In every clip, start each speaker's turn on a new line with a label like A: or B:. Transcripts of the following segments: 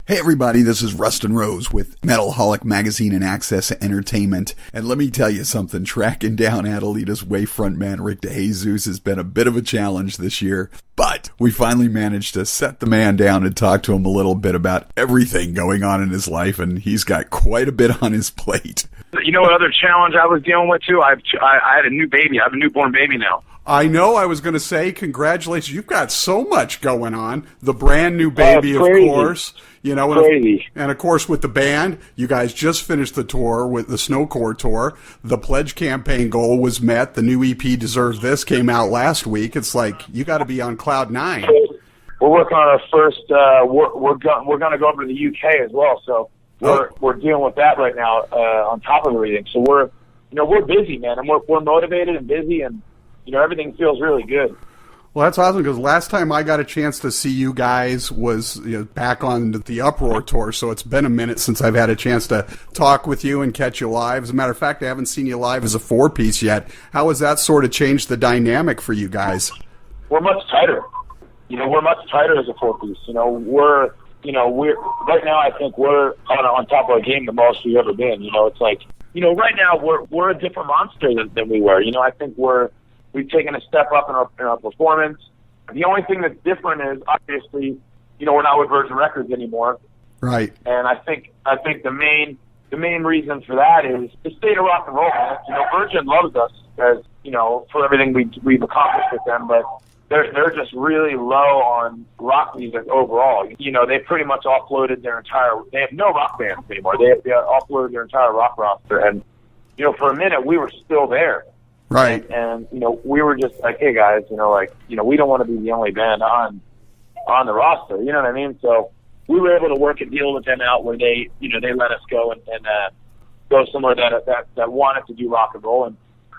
A: Hey everybody, this is Rustin Rose with Metalholic Magazine and Access Entertainment. And let me tell you something, tracking down Adelitas Way frontman Rick DeJesus has been a bit of a challenge this year. But we finally managed to set the man down and talk to him a little bit about everything going on in his life, and he's got quite a bit on his plate.
B: You know what other challenge I was dealing with too? I had a new baby. I have a newborn baby now.
C: I know. I was going to say, congratulations. You've got so much going on. The brand new baby, of course. You know, and of course with the band, you guys just finished the tour with the Snowcore tour. The pledge campaign goal was met. The new EP Deserves This came out last week. It's like you got to be on cloud nine.
B: We're working on our first. We're going to go over to the UK as well. So we're dealing with that right now on top of everything. So we're busy, man, and we're motivated and busy, and everything feels really good.
C: Well, that's awesome, because last time I got a chance to see you guys was back on the Uproar tour, so it's been a minute since I've had a chance to talk with you and catch you live. As a matter of fact, I haven't seen you live as a four-piece yet. How has that sort of changed the dynamic for you guys?
B: We're much tighter. We're much tighter as a four-piece. We're right now I think we're on top of our game the most we've ever been. It's like, right now we're a different monster than we were. I think we've taken a step up in our performance. The only thing that's different is obviously, we're not with Virgin Records anymore.
C: Right.
B: And I think the main reason for that is the state of rock and roll. Virgin loves us as for everything we've accomplished with them, but they're just really low on rock music overall. They pretty much offloaded their entire. They have no rock bands anymore. They offloaded their entire rock roster, and for a minute we were still there.
C: Right.
B: And we were just like, hey guys, we don't want to be the only band on the roster. You know what I mean? So we were able to work a deal with them out where they let us go and go somewhere that wanted to do rock and roll, and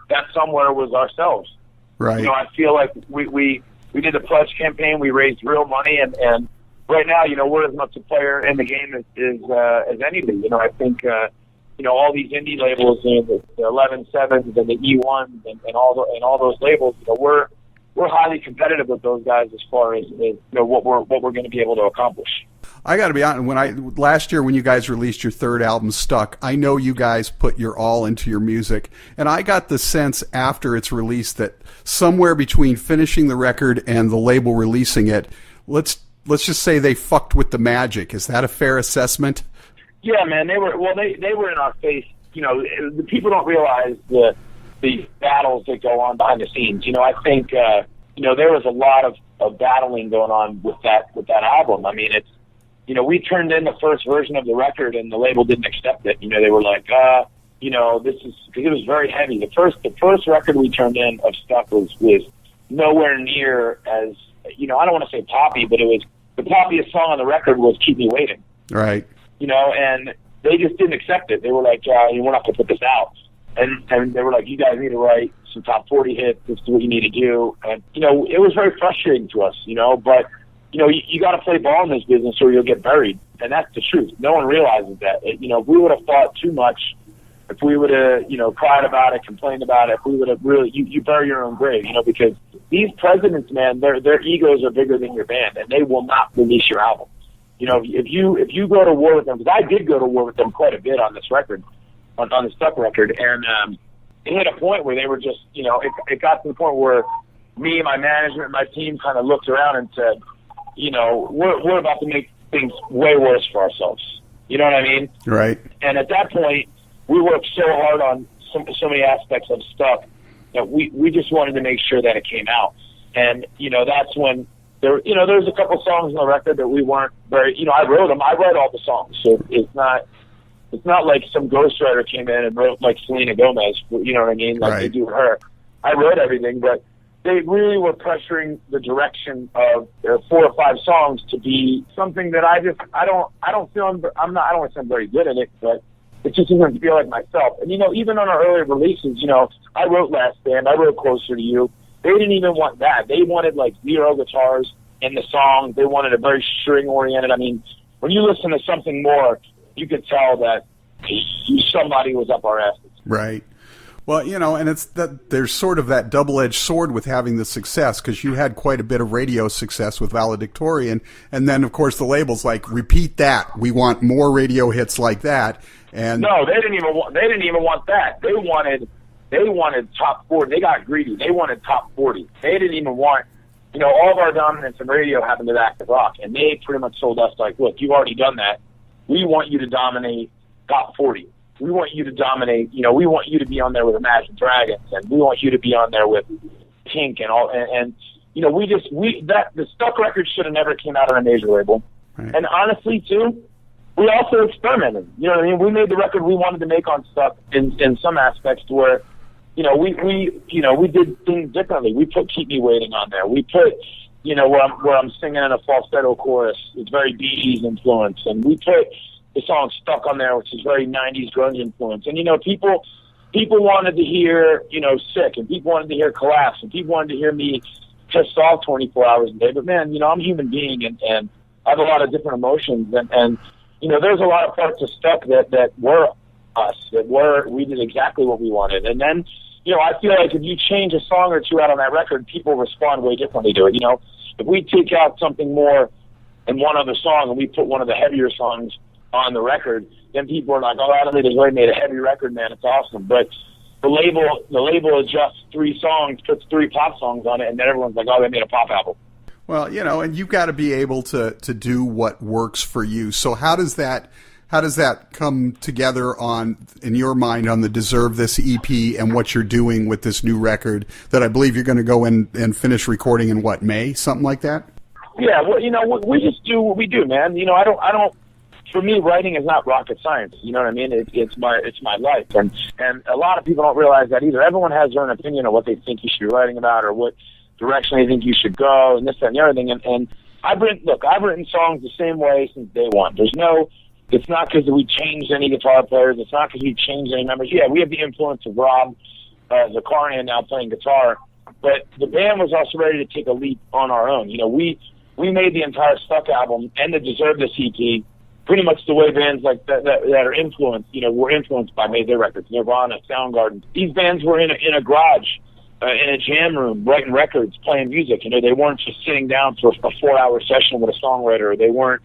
B: that somewhere was ourselves.
C: Right.
B: I feel like we did the pledge campaign. We raised real money, and right now, we're as much a player in the game as anybody. I think. All these indie labels, the 11-7s and the E1s and all those labels, we're highly competitive with those guys as far as what we're going to be able to accomplish.
C: I got to be honest. Last year when you guys released your third album, Stuck, I know you guys put your all into your music, and I got the sense after its release that somewhere between finishing the record and the label releasing it, let's just say they fucked with the magic. Is that a fair assessment?
B: Yeah, man, they were in our face. The people don't realize the battles that go on behind the scenes. I think there was a lot of battling going on with that album. I mean, it's we turned in the first version of the record and the label didn't accept it. They were like, this is because it was very heavy. The first record we turned in of Stuff was nowhere near as I don't want to say poppy, but it was the poppiest song on the record was Keep Me Waiting.
C: Right.
B: And they just didn't accept it. They were like, we're not going to put this out. And they were like, you guys need to write some top 40 hits. This is what you need to do. And, it was very frustrating to us, but, you got to play ball in this business or you'll get buried. And that's the truth. No one realizes that. If we would have fought too much, if we would have, cried about it, complained about it, if we would have really, you bury your own grave, because these presidents, man, their egos are bigger than your band and they will not release your album. If you go to war with them, because I did go to war with them quite a bit on this record, on the Stuck record, and it hit a point where they were just, it got to the point where me, my management, my team kind of looked around and said, we're about to make things way worse for ourselves. You know what I mean?
C: Right.
B: And at that point, we worked so hard on so many aspects of Stuck that we just wanted to make sure that it came out. And, that's when there's a couple songs on the record that we weren't very, I wrote them. I wrote all the songs. So it's not like some ghostwriter came in and wrote like Selena Gomez, you know what I mean? Like
C: right.
B: They do with her. I wrote everything, but they really were pressuring the direction of their 4 or 5 songs to be something that I don't want to sound very good at it, but it just doesn't feel like myself. And, even on our earlier releases, I wrote Last Stand, I wrote Closer to You. They didn't even want that. They wanted like 0 guitars in the song. They wanted a very string oriented. I mean, when you listen to Something More, you could tell that somebody was up our asses.
C: Right. Well, and it's that there's sort of that double-edged sword with having the success, because you had quite a bit of radio success with Valedictorian, and then of course the label's like, repeat that. We want more radio hits like that. And
B: no, they didn't even want that. They wanted top 40. They got greedy. They wanted top 40. They didn't even want, all of our dominance in radio happened with Active Rock, and they pretty much told us, like, look, you've already done that. We want you to dominate top 40. We want you to dominate, we want you to be on there with Imagine Dragons, and we want you to be on there with Pink and all, and the Stuck record should have never came out on a major label.
C: Right.
B: And honestly, too, we also experimented. You know what I mean? We made the record we wanted to make on Stuck in some aspects to where, we did things differently. We put Keep Me Waiting on there. We put, where I'm singing in a falsetto chorus. It's very Bee Gees influence, and we put the song Stuck on there, which is very 90s grunge influence. And, people wanted to hear, Sick, and people wanted to hear Collapse, and people wanted to hear me pissed off 24 hours a day. But, man, I'm a human being, and I have a lot of different emotions. And there's a lot of parts of Stuck that were us, we did exactly what we wanted. And then, I feel like if you change a song or two out on that record, people respond way differently to it. If we take out something more in one other song and we put one of the heavier songs on the record, then people are like, oh, Adelitas Way made a heavy record, man, it's awesome. But the label adjusts 3 songs, puts 3 pop songs on it, and then everyone's like, oh, they made a pop album.
C: Well, and you've got to be able to do what works for you. So how does that come together in your mind on the Deserve This EP and what you're doing with this new record that I believe you're going to go in and finish recording in May, something like that?
B: Yeah, well, we just do what we do, man. I don't. For me, writing is not rocket science. You know what I mean? It's my life, and a lot of people don't realize that either. Everyone has their own opinion of what they think you should be writing about, or what direction they think you should go, and this, that, and the other thing. And I've written songs the same way since day one. It's not because we changed any guitar players. It's not because we changed any members. Yeah, we have the influence of Rob Zakarian now playing guitar, but the band was also ready to take a leap on our own. We made the entire Stuck album and the Deserve This EP pretty much the way bands like that are influenced, were influenced by made their records. Nirvana, Soundgarden. These bands were in a garage, in a jam room, writing records, playing music. They weren't just sitting down for a 4-hour session with a songwriter. They weren't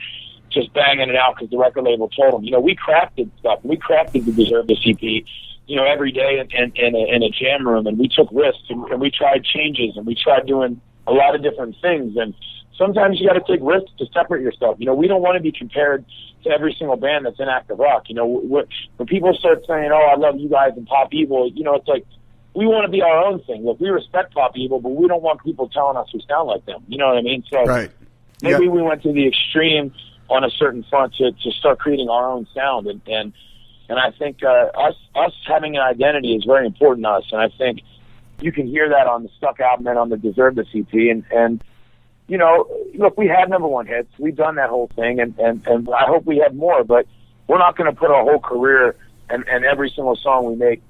B: just banging it out because the record label told them. We crafted stuff. We crafted the Deserve This EP, every day in a jam room, and we took risks, and we tried changes, and we tried doing a lot of different things. And sometimes you got to take risks to separate yourself. We don't want to be compared to every single band that's in Active Rock. When people start saying, oh, I love you guys and Pop Evil, it's like, we want to be our own thing. Look, we respect Pop Evil, but we don't want people telling us we sound like them. You know what I mean? So
C: right.
B: Maybe we went to the extreme on a certain front to start creating our own sound. And I think us having an identity is very important to us. And I think you can hear that on the Stuck album and on the Deserve This EP. And look, we had #1 hits. We've done that whole thing, and I hope we have more, but we're not going to put our whole career and every single song we make,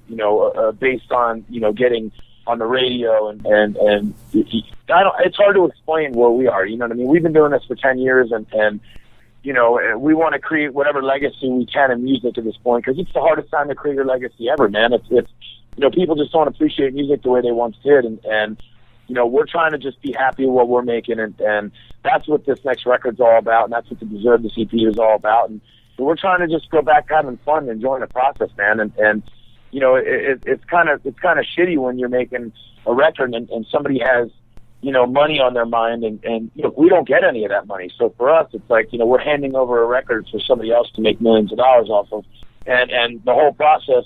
B: based on, getting on the radio and it's hard to explain where we are, you know what I mean? We've been doing this for 10 years and we want to create whatever legacy we can in music at this point, because it's the hardest time to create your legacy ever, man. It's people just don't appreciate music the way they once did, and we're trying to just be happy with what we're making, and that's what this next record's all about, and that's what the Deserve This EP is all about. And we're trying to just go back to having fun and enjoying the process, man. And it's kind of shitty when you're making a record and somebody has, money on their mind, and we don't get any of that money. So for us, it's like, we're handing over a record for somebody else to make millions of dollars off of. And the whole process,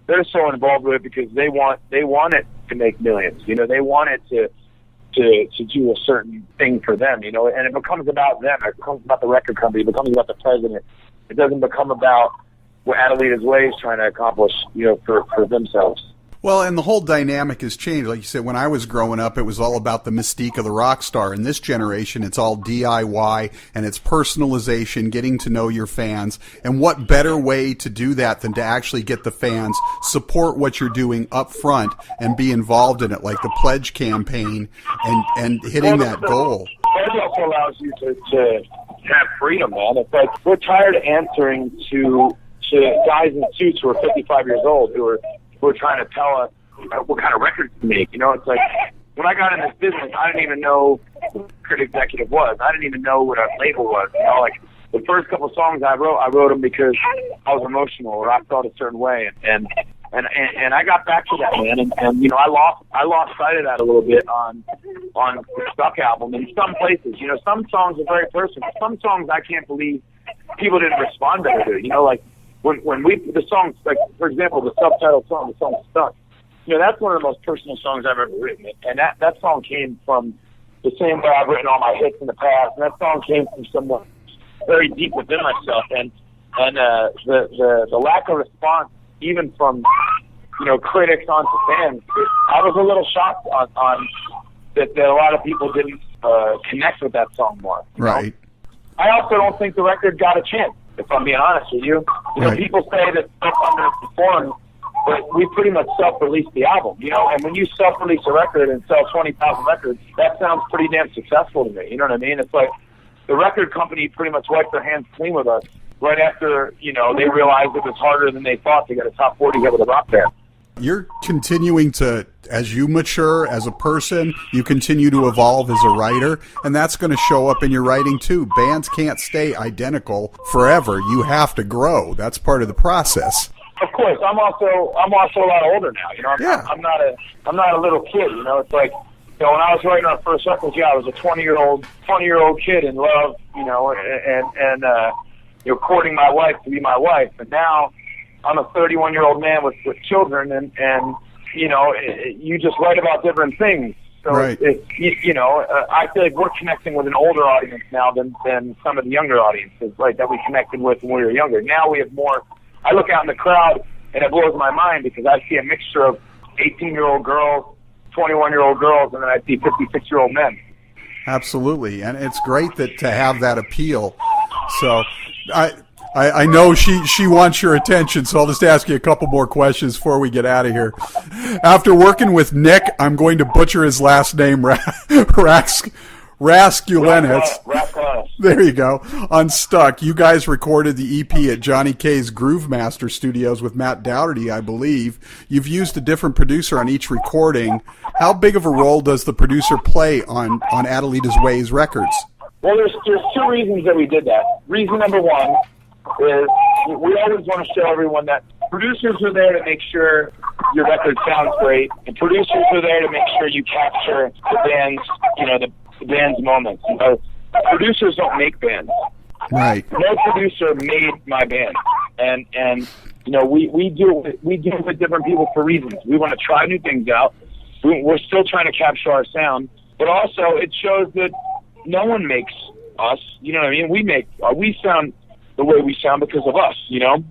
B: they're so involved with it because they want it to make millions. They want it to do a certain thing for them, and it becomes about them. It becomes about the record company. It becomes about the president. It doesn't become about what Adelitas Way is trying to accomplish, for themselves.
C: Well, and the whole dynamic has changed. Like you said, when I was growing up, it was all about the mystique of the rock star. In this generation, it's all DIY, and it's personalization, getting to know your fans. And what better way to do that than to actually get the fans support what you're doing up front and be involved in it, like the Pledge campaign and hitting that goal.
B: Pledge also allows you to have freedom, man. It's like we're tired of answering to to guys in suits who are 55 years old who are trying to tell us what kind of records to make. You know, it's like when I got in this business, I didn't even know who a record executive was. I didn't even know what a label was. You know, like the first couple songs I wrote them because I was emotional or I felt a certain way, and I got back to that, man, and you know, I lost sight of that a little bit on the Stuck album. In some places, you know, some songs are very personal. Some songs I can't believe people didn't respond better to. You know, like when the songs, like for example, the subtitle song, the song Stuck. You know, that's one of the most personal songs I've ever written, and that song came from the same way I've written all my hits in the past, and that song came from someone very deep within myself, and the lack of response, even from, you know, critics onto fans, I was a little shocked on that a lot of people didn't connect with that song more.
A: Right.
B: Know? I also don't think the record got a chance, if I'm being honest with you. You know, people say that stuff underperformed, but we pretty much self-released the album, you know, and when you self-release a record and sell 20,000 records, that sounds pretty damn successful to me, you know what I mean? It's like the record company pretty much wiped their hands clean with us right after, you know, they realized it was harder than they thought to get a top 40 hit with a rock band.
C: You're continuing to, as you mature as a person, you continue to evolve as a writer, and that's going to show up in your writing too. Bands can't stay identical forever. You have to grow. That's part of the process.
B: Of course, I'm also a lot older now. You know, I'm not a little kid. You know, it's like, you know, when I was writing our first records, I was a 20-year-old kid in love. You know, and you know, courting my wife to be my wife. And now I'm a 31-year-old man with children, and you know, you just write about different things. So
C: right.
B: You know, I feel like we're connecting with an older audience now than some of the younger audiences, right, that we connected with when we were younger. Now we have more. I look out in the crowd, and it blows my mind because I see a mixture of 18-year-old girls, 21-year-old girls, and then I see 56-year-old men.
C: Absolutely, and it's great to have that appeal. So I know she wants your attention, so I'll just ask you a couple more questions before we get out of here. After working with Nick, I'm going to butcher his last name, Raskulenitz. There you go. On Stuck, you guys recorded the EP at Johnny K's Groove Master Studios with Matt Dougherty, I believe. You've used a different producer on each recording. How big of a role does the producer play on Adelitas Way's records?
B: Well, there's two reasons that we did that. Reason number one is we always want to show everyone that producers are there to make sure your record sounds great, and producers are there to make sure you capture the band's, you know, the band's moments. You know, producers don't make bands.
C: Right.
B: No producer made my band, and you know, we do it with different people for reasons. We want to try new things out. We're still trying to capture our sound, but also it shows that no one makes us. You know what I mean? We sound the way we sound because of us. You know,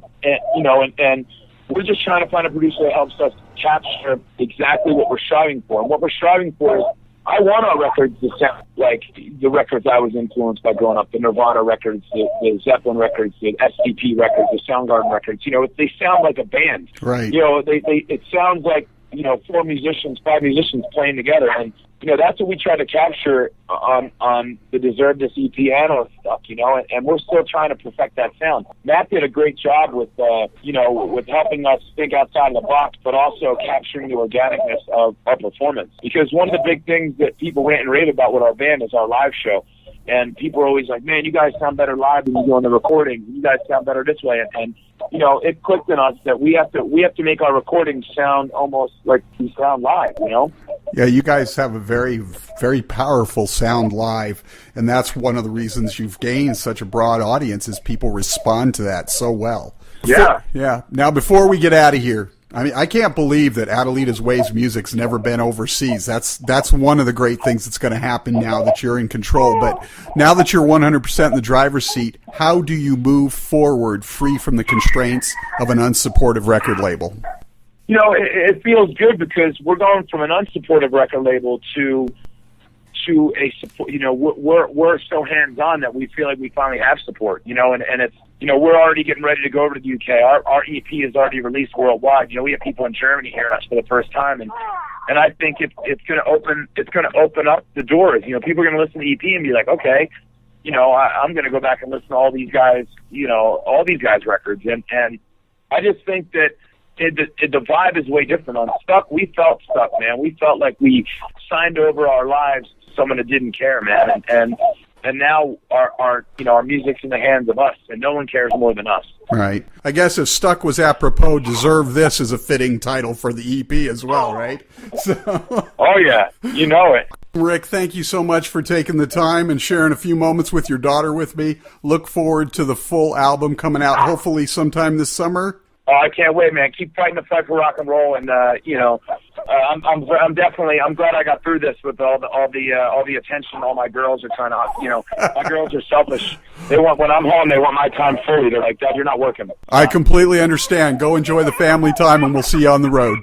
B: and we're just trying to find a producer that helps us capture exactly what we're striving for. And what we're striving for is, I want our records to sound like the records I was influenced by growing up, the Nirvana records, the Zeppelin records, the STP records, the Soundgarden records. You know, they sound like a band.
C: Right.
B: You know, it sounds like, you know, 5 musicians playing together. And, you know, that's what we try to capture on the Deserve This EP and on Stuck, you know, and we're still trying to perfect that sound. Matt did a great job with, you know, with helping us think outside of the box, but also capturing the organicness of our performance. Because one of the big things that people rant and rave about with our band is our live show. And people are always like, man, you guys sound better live than you do on the recording. You guys sound better this way. And you know, it clicked in us that we have to make our recordings sound almost like we sound live, you know?
C: Yeah, you guys have a very, very powerful sound live, and that's one of the reasons you've gained such a broad audience is people respond to that so well.
B: Yeah.
C: Yeah. Now, before we get out of here, I mean, I can't believe that Adelitas Way's music's never been overseas. That's one of the great things that's going to happen now that you're in control. But now that you're 100% in the driver's seat, how do you move forward free from the constraints of an unsupportive record label?
B: You know, it feels good because we're going from an unsupportive record label to a support. You know, we're so hands-on that we feel like we finally have support. You know, and it's, you know, we're already getting ready to go over to the UK. Our EP is already released worldwide. You know, we have people in Germany hearing us for the first time, and I think it's going to open up the doors. You know, people are going to listen to the EP and be like, okay, you know, I'm going to go back and listen to all these guys, you know, all these guys' records, and I just think that the vibe is way different. On Stuck, we felt stuck, man. We felt like we signed over our lives to someone that didn't care, man. And now our music's in the hands of us, and no one cares more than us.
C: Right. I guess if Stuck was apropos, Deserve This is a fitting title for the EP as well, right? So.
B: Oh, yeah. You know it.
C: Rick, thank you so much for taking the time and sharing a few moments with your daughter with me. Look forward to the full album coming out hopefully sometime this summer.
B: Oh, I can't wait, man. Keep fighting the fight for rock and roll, and I'm glad I got through this with all the attention. All my girls are trying to, my girls are selfish. They want, when I'm home, they want my time fully. They're like, Dad, you're not working.
C: I completely understand. Go enjoy the family time, and we'll see you on the road.